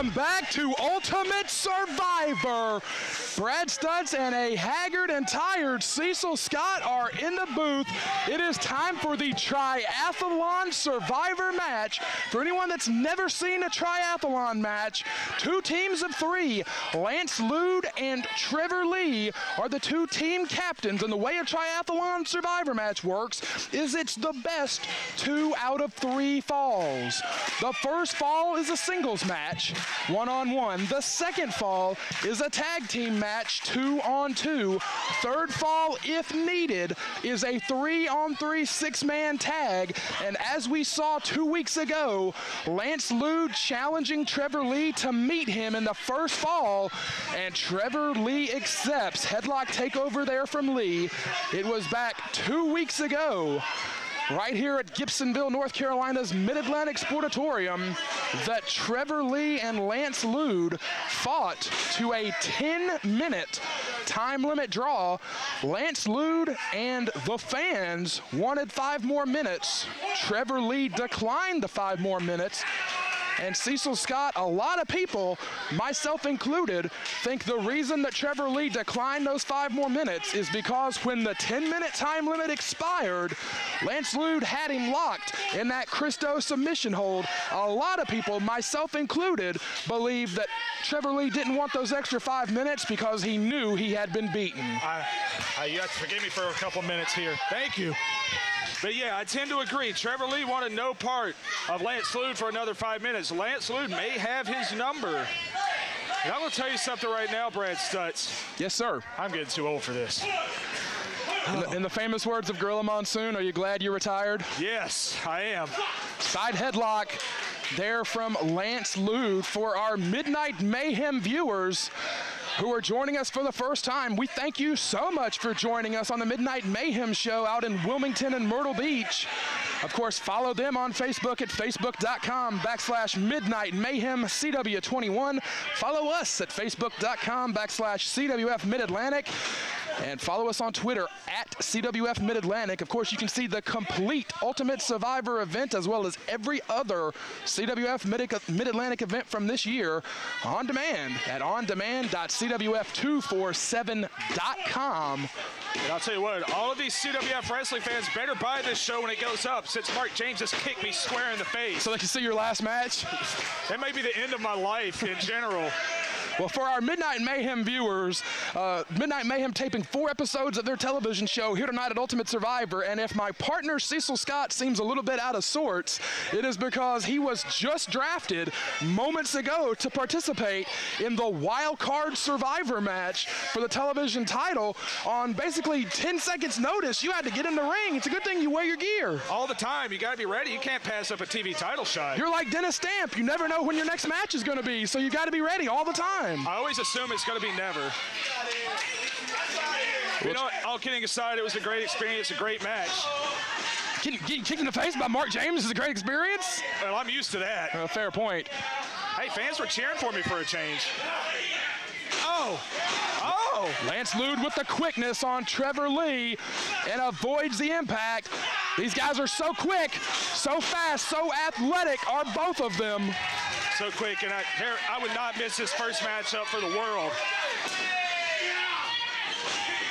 Welcome back to Ultimate Survivor. Brad Stutz and a haggard and tired Cecil Scott are in the booth. It is time for the Triathlon Survivor match. For anyone that's never seen a triathlon match, 2 teams of 3, Lance Lude and Trevor Lee, are the 2 team captains. And the way a triathlon Survivor match works is it's the best 2 out of 3 falls. The first fall is a singles match, 1-on-1. The second fall is a tag team match, 2-on-2. Third fall, if needed, is a 3-on-3 6-man tag. And as we saw 2 weeks ago, Lance Lude challenging Trevor Lee to meet him in the first fall, and Trevor Lee accepts. Headlock takeover there from Lee. It was back 2 weeks ago, right here at Gibsonville, North Carolina's Mid-Atlantic Sportatorium, that Trevor Lee and Lance Lude fought to a 10-minute time limit draw. Lance Lude and the fans wanted 5 more minutes. Trevor Lee declined the 5 more minutes. And Cecil Scott, a lot of people, myself included, think the reason that Trevor Lee declined those 5 more minutes is because when the 10-minute time limit expired, Lance Lude had him locked in that Christo submission hold. A lot of people, myself included, believe that Trevor Lee didn't want those extra 5 minutes because he knew he had been beaten. You have to forgive me for a couple minutes here. Thank you. But yeah, I tend to agree. Trevor Lee wanted no part of Lance Lude for another 5 minutes. Lance Lude may have his number. And I'm going to tell you something right now, Brad Stutz. Yes, sir. I'm getting too old for this. In the famous words of Gorilla Monsoon, are you glad you retired? Yes, I am. Side headlock there from Lance Lude. For our Midnight Mayhem viewers who are joining us for the first time, we thank you so much for joining us on the Midnight Mayhem show out in Wilmington and Myrtle Beach. Of course, follow them on Facebook at facebook.com/Midnight Mayhem CW21. Follow us at facebook.com/CWF Mid-Atlantic. And follow us on Twitter at CWF Mid-Atlantic. Of course, you can see the complete Ultimate Survivor event as well as every other CWF Mid-Atlantic event from this year on demand at ondemand.cwf247.com. And I'll tell you what, all of these CWF wrestling fans better buy this show when it goes up, since Mark James just kicked me square in the face. So they can see your last match? That may be the end of my life in general. Well, for our Midnight Mayhem viewers, Midnight Mayhem taping 4 episodes of their television show here tonight at Ultimate Survivor, and if my partner Cecil Scott seems a little bit out of sorts, it is because he was just drafted moments ago to participate in the Wild Card Survivor match for the television title on basically 10 seconds notice. You had to get in the ring. It's a good thing you wear your gear. All the time. You got to be ready. You can't pass up a TV title shot. You're like Dennis Stamp. You never know when your next match is going to be, so you got to be ready all the time. I always assume it's going to be never. You know what? All kidding aside, it was a great experience, a great match. Getting kicked in the face by Mark James is a great experience? Well, I'm used to that. Fair point. Hey, fans were cheering for me for a change. Oh! Lance Lude with the quickness on Trevor Lee and avoids the impact. These guys are so quick, so fast, so athletic are both of them. So quick, and I would not miss this first matchup for the world.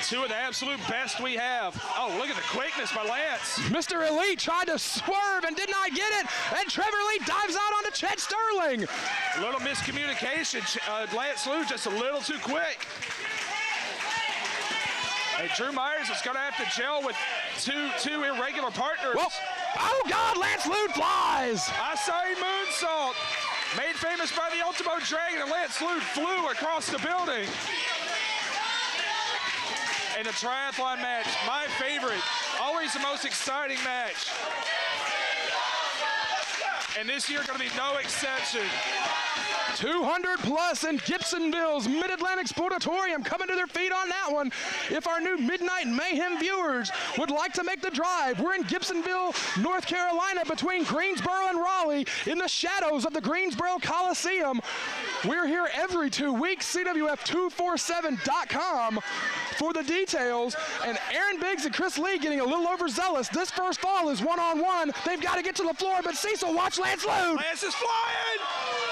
2 of the absolute best we have. Oh, look at the quickness by Lance. Mr. Elite tried to swerve and did not get it, and Trevor Lee dives out onto Chet Sterling. A little miscommunication. Lance Lude just a little too quick. Hey, Drew Myers is going to have to gel with two irregular partners. Well, oh, God, Lance Lude flies. Acai moonsault. Made famous by the Ultimo Dragon, and Lance Lude flew across the building. In a triathlon match, my favorite, always the most exciting match. And this year going to be no exception. 200 plus in Gibsonville's Mid-Atlantic Sportatorium coming to their feet on that one. If our new Midnight Mayhem viewers would like to make the drive, we're in Gibsonville, North Carolina, between Greensboro and Raleigh in the shadows of the Greensboro Coliseum. We're here every 2 weeks, CWF247.com for the details. And Aaron Biggs and Chris Lee getting a little overzealous. This first fall is 1-on-1. They've got to get to the floor, but Cecil, watch Lance Lude. Lance is flying.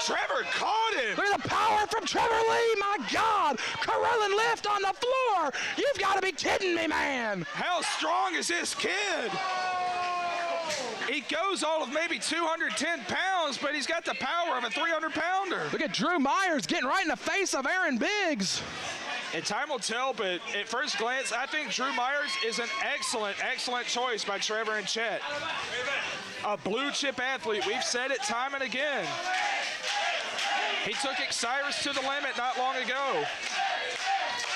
Trevor caught him. Look at the power from Trevor Lee, my God. Curling lift on the floor. You've got to be kidding me, man. How strong is this kid? He goes all of maybe 210 pounds, but he's got the power of a 300-pounder. Look at Drew Myers getting right in the face of Aaron Biggs. And time will tell, but at first glance, I think Drew Myers is an excellent, excellent choice by Trevor and Chet. A blue chip athlete. We've said it time and again. He took Cyrus to the limit not long ago.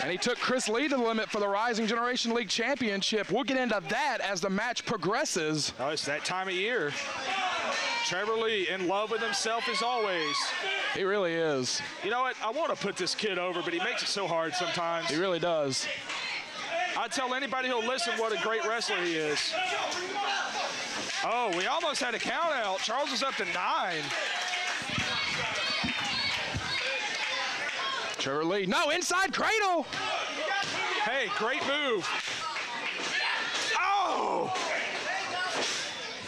And he took Chris Lee to the limit for the Rising Generation League Championship. We'll get into that as the match progresses. Oh, it's that time of year. Trevor Lee in love with himself as always. He really is. You know what? I want to put this kid over, but he makes it so hard sometimes. He really does. I tell anybody who'll listen what a great wrestler he is. Oh, we almost had a count out. Charles was up to 9. Trevor Lee, no, inside cradle. Hey, great move. Oh!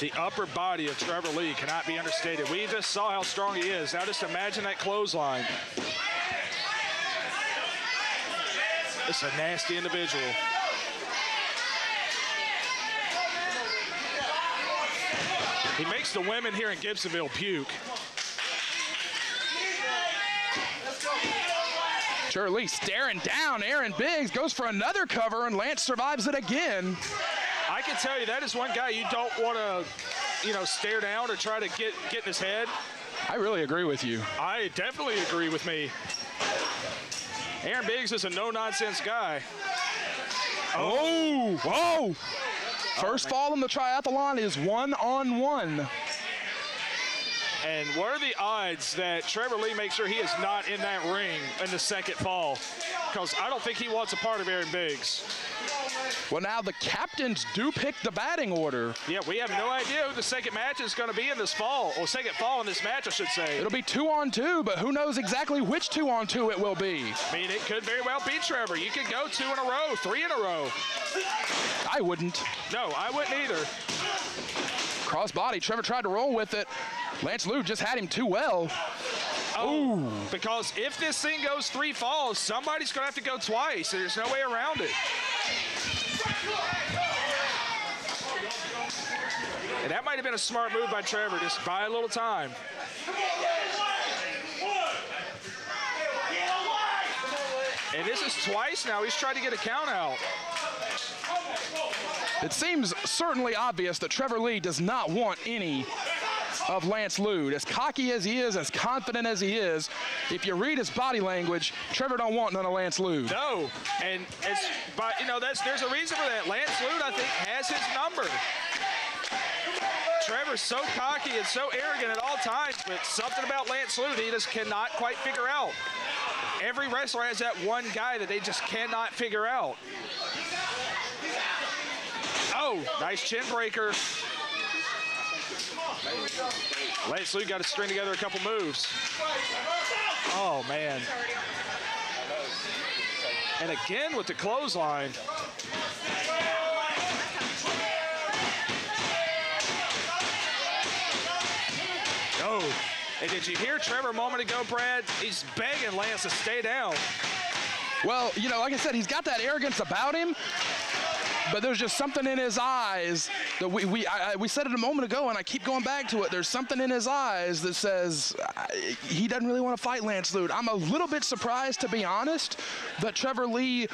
The upper body of Trevor Lee cannot be understated. We just saw how strong he is. Now just imagine that clothesline. It's a nasty individual. He makes the women here in Gibsonville puke. Trevor Lee staring down Aaron Biggs, goes for another cover, and Lance survives it again. I can tell you that is one guy you don't want to, stare down or try to get in his head. I really agree with you. I definitely agree with me. Aaron Biggs is a no-nonsense guy. Oh, whoa. First fall in the triathlon is 1-on-1. And what are the odds that Trevor Lee makes sure he is not in that ring in the second fall? Because I don't think he wants a part of Aaron Biggs. Well, now the captains do pick the batting order. Yeah, we have no idea who the second match is going to be in this fall, or second fall in this match, I should say. It'll be 2-on-2, but who knows exactly which 2-on-2 it will be. I mean, it could very well be Trevor. You could go 2 in a row, 3 in a row. I wouldn't. No, I wouldn't either. Crossbody, Trevor tried to roll with it. Lance Lude just had him too well. Oh, because if this thing goes 3 falls, somebody's going to have to go twice. There's no way around it. And that might have been a smart move by Trevor, just buy a little time. And this is twice now. He's tried to get a count out. It seems certainly obvious that Trevor Lee does not want any of Lance Lude. As cocky as he is, as confident as he is, if you read his body language, Trevor don't want none of Lance Lude. No, and it's, but there's a reason for that. Lance Lude, I think, has his number. Trevor's so cocky and so arrogant at all times, but something about Lance Lude he just cannot quite figure out. Every wrestler has that one guy that they just cannot figure out. Oh, nice chin breaker. Lance Lude got to string together a couple moves. Oh, man. And again with the clothesline. Oh, and did you hear Trevor a moment ago, Brad? He's begging Lance to stay down. Well, like I said, he's got that arrogance about him. But there's just something in his eyes that we said it a moment ago, and I keep going back to it. There's something in his eyes that says he doesn't really want to fight Lance Lude. I'm a little bit surprised, to be honest, that Trevor Lee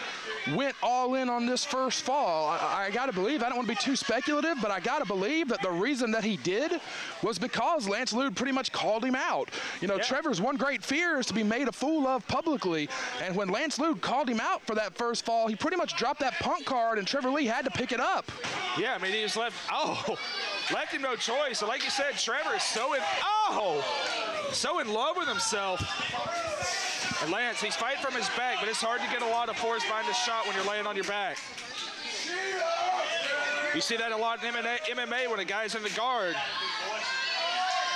went all in on this first fall. I got to believe, I don't want to be too speculative, but I got to believe that the reason that he did was because Lance Lude pretty much called him out. Yeah. Trevor's one great fear is to be made a fool of publicly, and when Lance Lude called him out for that first fall, he pretty much dropped that punk card, and Trevor Lee had to pick it up. Yeah, I mean, he just left him no choice. And like you said, Trevor is so in love with himself. And Lance, he's fighting from his back, but it's hard to get a lot of force behind the shot when you're laying on your back. You see that a lot in MMA when a guy's in the guard.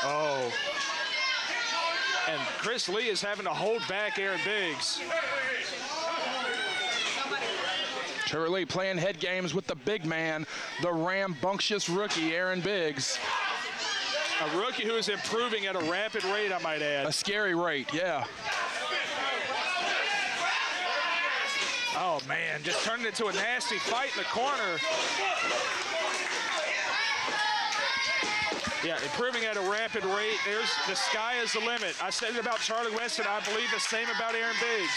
Oh. And Chris Lee is having to hold back Aaron Biggs. Trevor Lee playing head games with the big man, the rambunctious rookie, Aaron Biggs. A rookie who is improving at a rapid rate, I might add. A scary rate, yeah. Oh, man, just turned it into a nasty fight in the corner. Yeah, improving at a rapid rate. There's the sky is the limit. I said it about Charlie Weston. I believe the same about Aaron Biggs.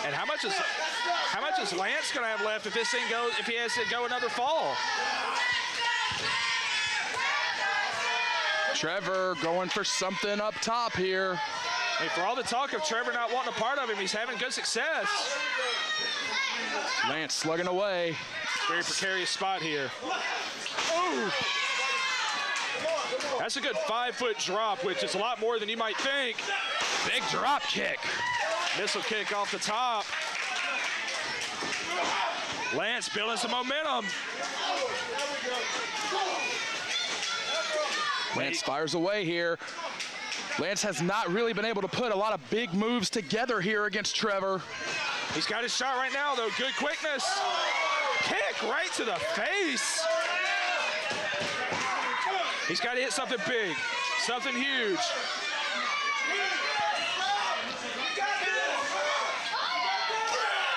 And how much is Lance going to have left if this thing goes, if he has to go another fall? Trevor going for something up top here. Hey, for all the talk of Trevor not wanting a part of him, he's having good success. Lance slugging away. Very precarious spot here. Oh! That's a good 5-foot drop, which is a lot more than you might think. Big drop kick. Missile kick off the top. Lance building some momentum. Lance fires away here. Lance has not really been able to put a lot of big moves together here against Trevor. He's got his shot right now, though. Good quickness. Kick right to the face. He's got to hit something big, something huge.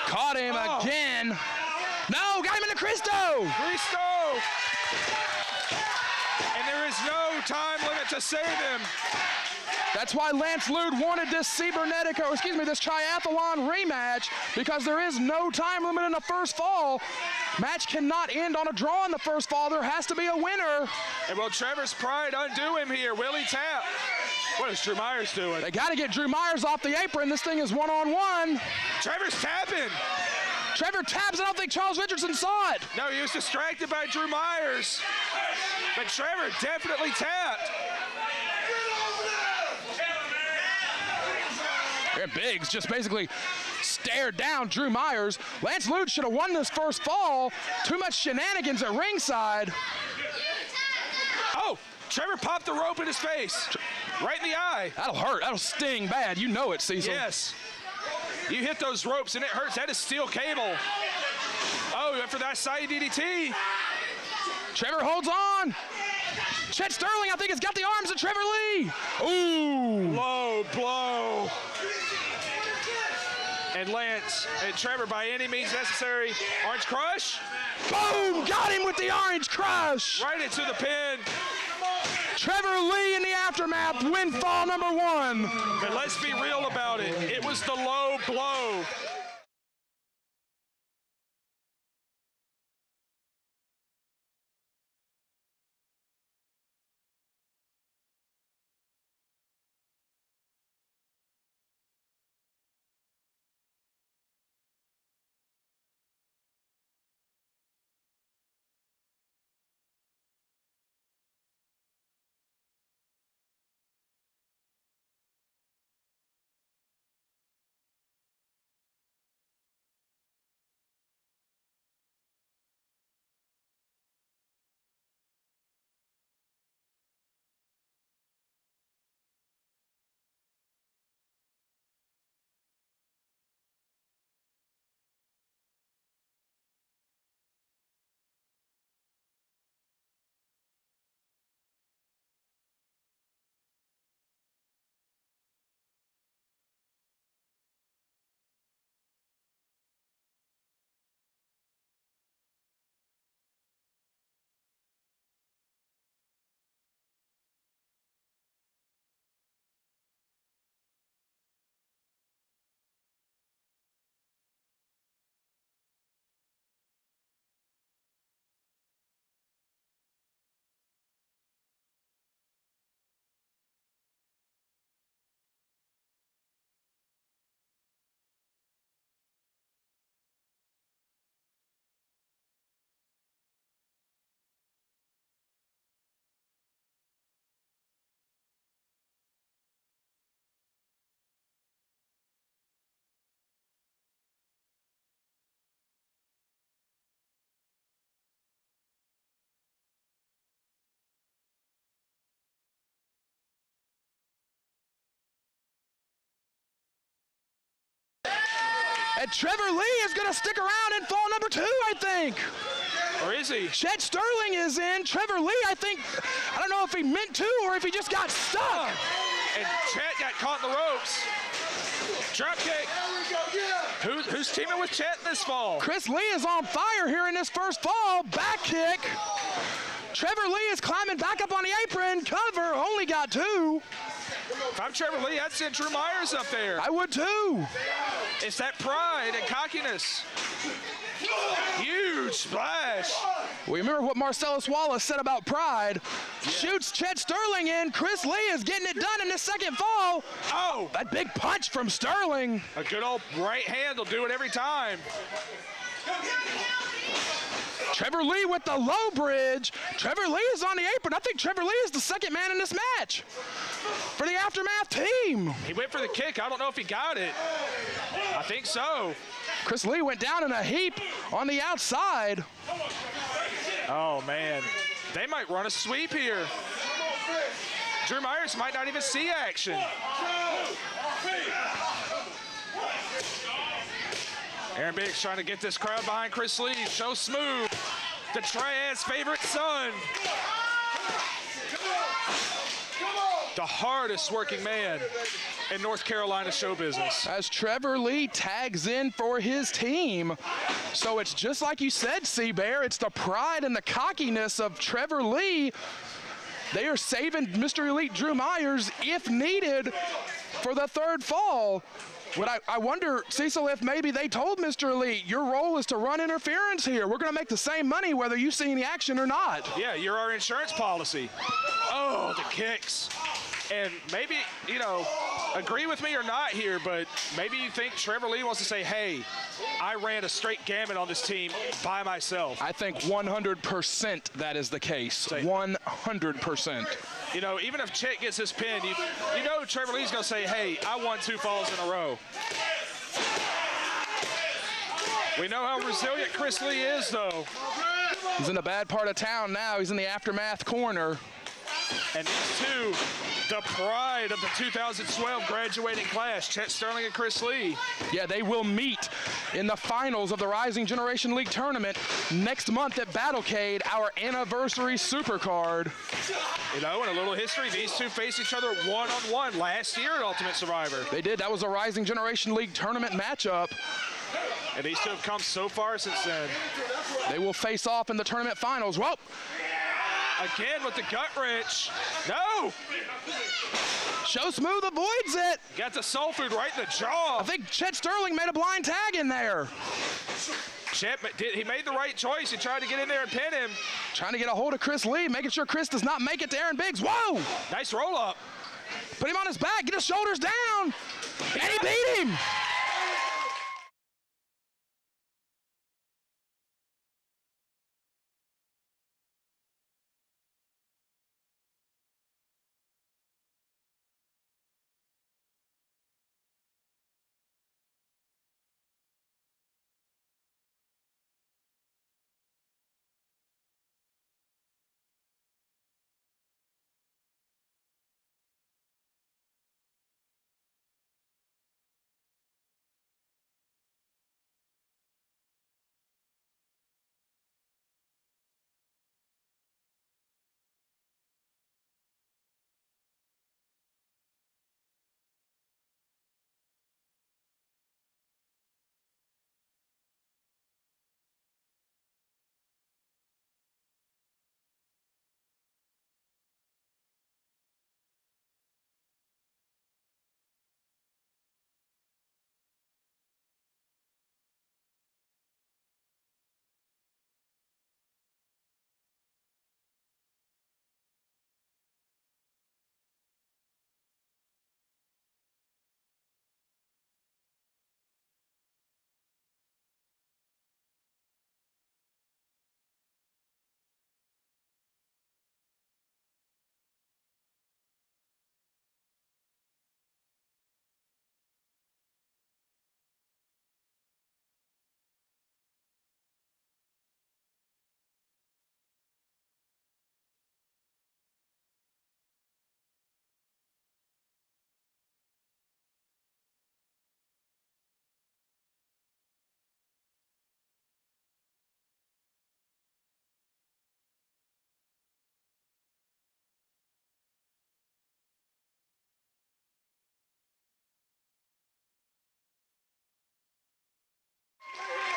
Caught him again. No, got him in the Cristo. And there is no time limit to save him. That's why Lance Lude wanted this this triathlon rematch, because there is no time limit in the first fall. Match cannot end on a draw in the first fall. There has to be a winner. And will Trevor's pride undo him here? Will he tap? What is Drew Myers doing? They got to get Drew Myers off the apron. This thing is one-on-one. Trevor's tapping. Trevor taps. I don't think Charles Richardson saw it. No, he was distracted by Drew Myers. But Trevor definitely tapped. Aaron Biggs just basically stared down Drew Myers. Lance Lude should have won this first fall. Too much shenanigans at ringside. Oh, Trevor popped the rope in his face. Right in the eye. That'll hurt. That'll sting bad. You know it, Cecil. Yes. You hit those ropes and it hurts. That is steel cable. Oh, after that side DDT. Trevor holds on. Chet Sterling, I think, has got the arms of Trevor Lee. Ooh. Low blow. And Lance and Trevor, by any means necessary, Orange Crush. Boom! Got him with the Orange Crush. Right into the pin. Trevor Lee in the aftermath, win fall number 1. But let's be real about it. It was the low blow. Trevor Lee is going to stick around in fall number 2, I think. Or is he? Chet Sterling is in. Trevor Lee, I think, I don't know if he meant to or if he just got stuck. And Chet got caught in the ropes. Drop kick. Who's teaming with Chet this fall? Chris Lee is on fire here in this first fall. Back kick. Trevor Lee is climbing back up on the apron. Cover, only got 2. If I'm Trevor Lee, I'd send Drew Myers up there. I would too. It's that pride and cockiness. Huge splash. We remember what Marcellus Wallace said about pride. Shoots Chet Sterling in. Chris Lee is getting it done in the second fall. Oh! That big punch from Sterling. A good old right hand will do it every time. Trevor Lee with the low bridge. Trevor Lee is on the apron. I think Trevor Lee is the second man in this match for the Aftermath team. He went for the kick. I don't know if he got it. I think so. Chris Lee went down in a heap on the outside. Oh, man. They might run a sweep here. Drew Myers might not even see action. Aaron Biggs trying to get this crowd behind Chris Lee. Show Smooth, the Triad's favorite son. The hardest working man in North Carolina show business. As Trevor Lee tags in for his team. So it's just like you said, C-Bear. It's the pride and the cockiness of Trevor Lee. They are saving Mr. Elite Drew Myers, if needed, for the third fall. But I wonder, Cecil, if maybe they told Mr. Elite, your role is to run interference here. We're going to make the same money whether you see any action or not. Yeah, you're our insurance policy. Oh, the kicks. And maybe, you know, agree with me or not here, but maybe you think Trevor Lee wants to say, hey, I ran a straight gamut on this team by myself. I think 100% that is the case. 100%. You know, even if Chet gets his pin, you know Trevor Lee's going to say, hey, I won 2 falls in a row. We know how resilient Chris Lee is, though. He's in the bad part of town now. He's in the Aftermath corner. And these two, the pride of the 2012 graduating class, Chet Sterling and Chris Lee. Yeah, they will meet in the finals of the Rising Generation League tournament next month at Battlecade, our anniversary supercard. You know, in a little history, these two faced each other one-on-one last year at Ultimate Survivor. They did. That was a Rising Generation League tournament matchup. And these two have come so far since then. They will face off in the tournament finals. Whoa! Again with the gut wrench. No! Show Smooth avoids it. Got the soul food right in the jaw. I think Chet Sterling made a blind tag in there. Chet, he made the right choice. He tried to get in there and pin him. Trying to get a hold of Chris Lee, making sure Chris does not make it to Aaron Biggs. Whoa! Nice roll up. Put him on his back, get his shoulders down, and he beat him.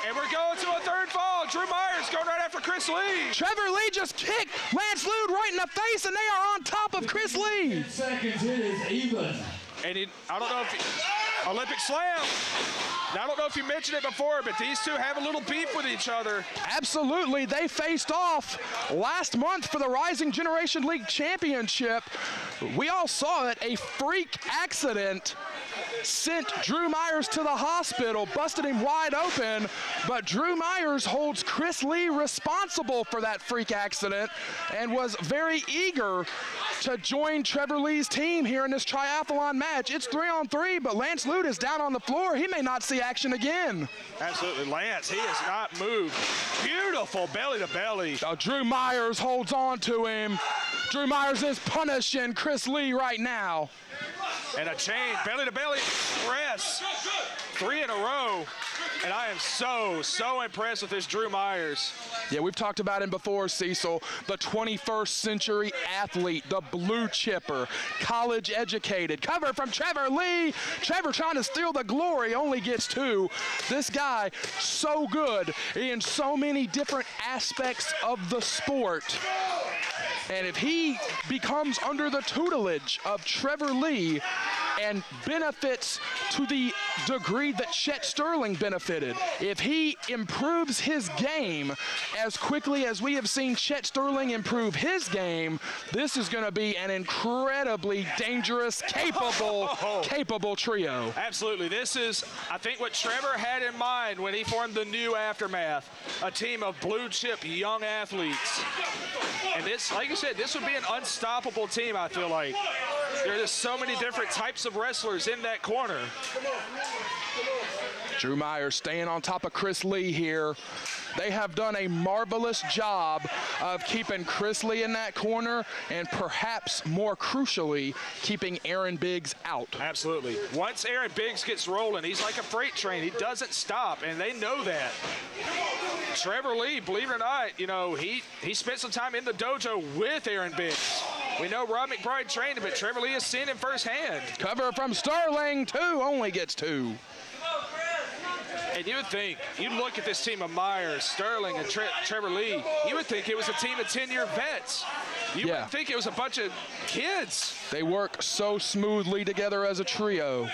And we're going to a third fall. Drew Myers going right after Chris Lee. Trevor Lee just kicked Lance Lude right in the face, and they are on top of Chris Lee. 10 seconds, it is even. And I don't know if Olympic Slam. Now, I don't know if you mentioned it before, but these two have a little beef with each other. Absolutely. They faced off last month for the Rising Generation League Championship. We all saw it. A freak accident sent Drew Myers to the hospital, busted him wide open, but Drew Myers holds Chris Lee responsible for that freak accident and was very eager to join Trevor Lee's team here in this triathlon match. It's 3-on-3, but Lance Lude is down on the floor. He may not see action again. Absolutely, Lance, he has not moved. Beautiful belly to belly. Now Drew Myers holds on to him. Drew Myers is punishing Chris Lee right now. And a chain, belly to belly press. 3 in a row. And I am so impressed with this Drew Myers. Yeah, we've talked about him before, Cecil. The 21st century athlete, the blue chipper, college educated. Cover from Trevor Lee. Trevor trying to steal the glory, only gets 2. This guy, so good in so many different aspects of the sport. And if he becomes under the tutelage of Trevor Lee and benefits to the degree that Chet Sterling benefited, if he improves his game as quickly as we have seen Chet Sterling improve his game, this is going to be an incredibly dangerous, capable trio. Absolutely. This is, I think, what Trevor had in mind when he formed the new Aftermath, a team of blue chip young athletes. And this, like you said, this would be an unstoppable team, I feel like. There are just so many different types of wrestlers in that corner. Drew Myers staying on top of Chris Lee here. They have done a marvelous job of keeping Chris Lee in that corner and perhaps more crucially, keeping Aaron Biggs out. Absolutely. Once Aaron Biggs gets rolling, he's like a freight train. He doesn't stop, and they know that. Trevor Lee, believe it or not, you know, he spent some time in the dojo with Aaron Biggs. We know Rob McBride trained him, but Trevor Lee has seen him firsthand. Cover from Sterling, 2, only gets 2. And you would think, you look at this team of Myers, Sterling, and Trevor Lee, you would think it was a team of 10-year vets. You wouldn't think it was a bunch of kids. They work so smoothly together as a trio.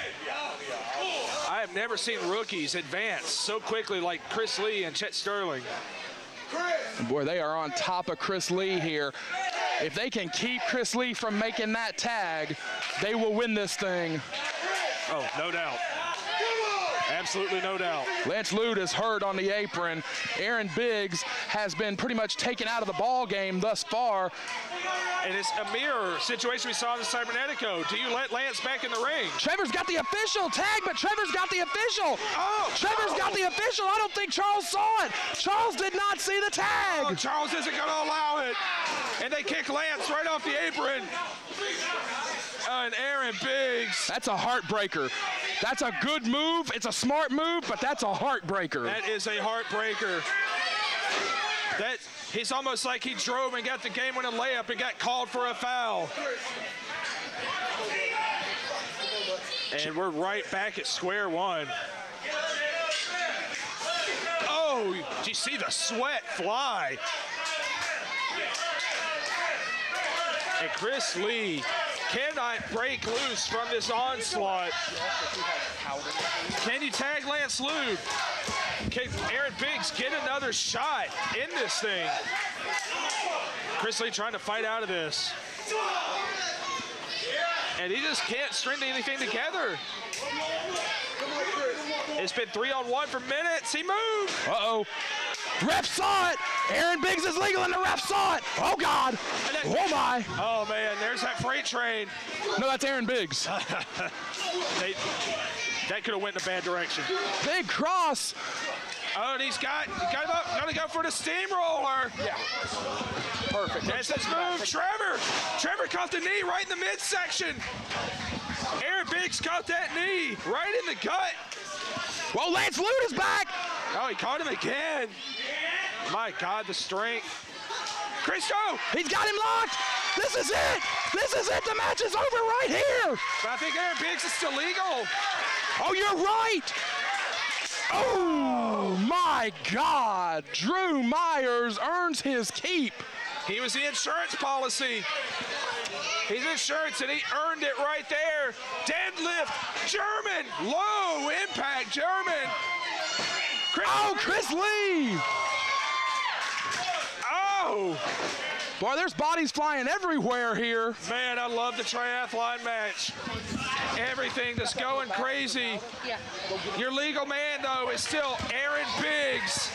I have never seen rookies advance so quickly like Chris Lee and Chet Sterling. Boy, they are on top of Chris Lee here. If they can keep Chris Lee from making that tag, they will win this thing. Oh, no doubt. Absolutely no doubt. Lance Lude is hurt on the apron. Aaron Biggs has been pretty much taken out of the ball game thus far. And it's a mirror situation we saw in the Cybernetico. Do you let Lance back in the ring? Trevor's got the official tag, but Trevor's got the official. Oh! Trevor's got the official. I don't think Charles saw it. Charles did not see the tag. Oh, Charles isn't going to allow it. And they kick Lance right off the apron. And Aaron Biggs. That's a heartbreaker. That's a good move. It's a smart move, but that's a heartbreaker. That is a heartbreaker. He's almost like he drove and got the game-winning layup and got called for a foul. And we're right back at square one. Oh, did you see the sweat fly? And Chris Lee cannot break loose from this onslaught. Can you tag Lance Lude? Can Aaron Biggs get another shot in this thing? Chris Lee trying to fight out of this. And he just can't string anything together. It's been 3-on-1 for minutes. He moved. Uh-oh. Ref saw it. Aaron Biggs is legal and the ref saw it. Oh, God. Oh, my. Oh, man, there's that freight train. No, that's Aaron Biggs. That could have went in a bad direction. Big cross. Oh, and he's got to go for the steamroller. Yeah. Perfect. That's his move. Trevor caught the knee right in the midsection. Aaron Biggs caught that knee right in the gut. Well, Lance Lude is back. Oh, he caught him again. My God, the strength. Christo! He's got him locked. This is it. This is it. The match is over right here. But I think Aaron Biggs is still legal. Oh, you're right. Oh, my God. Drew Myers earns his keep. He was the insurance policy. He's insurance, and he earned it right there. Deadlift, German, low impact German. Chris Lee. Oh. Boy, there's bodies flying everywhere here. Man, I love the triathlon match. Everything that's going crazy. Your legal man, though, is still Aaron Biggs.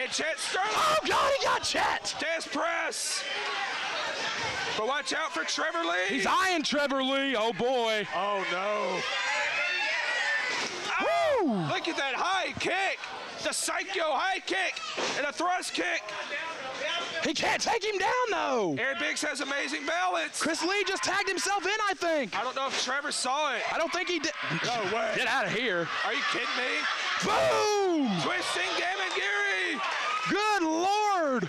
And Chet Sterling. Oh, God, he got Chet. Death press. But watch out for Trevor Lee. He's eyeing Trevor Lee. Oh, boy. Oh, no. Oh, look at that high kick. The psycho high kick and a thrust kick. He can't take him down, though. Aaron Biggs has amazing balance. Chris Lee just tagged himself in, I think. I don't know if Trevor saw it. I don't think he did. No way. Get out of here. Are you kidding me? Boom! Twisting Gamagiri. Good Lord.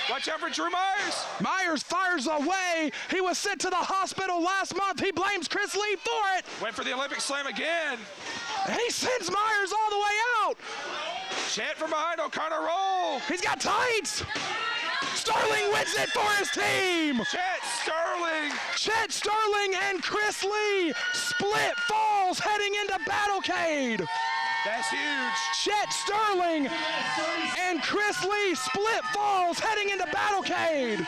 Watch out for Drew Myers. Myers fires away. He was sent to the hospital last month. He blames Chris Lee for it. Went for the Olympic slam again. And he sends Myers all the way out. Chet from behind O'Connor roll. He's got tights. Sterling wins it for his team. Chet Sterling and Chris Lee split falls heading into Battlecade. That's huge. Chet Sterling and Chris Lee split falls heading into Battlecade.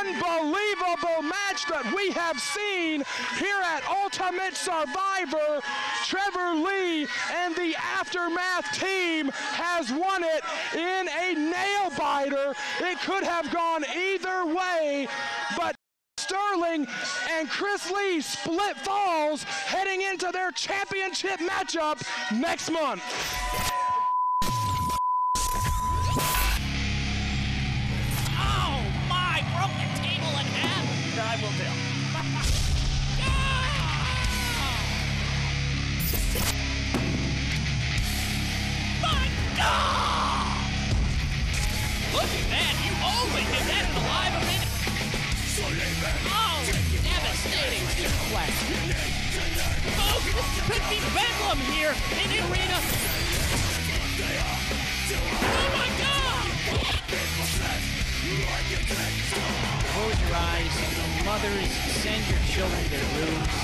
Unbelievable match that we have seen here at Ultimate Survivor. Trevor Lee and the Aftermath team has won it in a nail biter. It could have gone either way, but Sterling and Chris Lee split falls heading into their championship matchup next month. I will tell. My God! Look at that! You only did that in a live event. Oh, devastating suplex. Folks, this could be bedlam here in the arena. Oh my God! Close your eyes. Mothers, send your children to their rooms.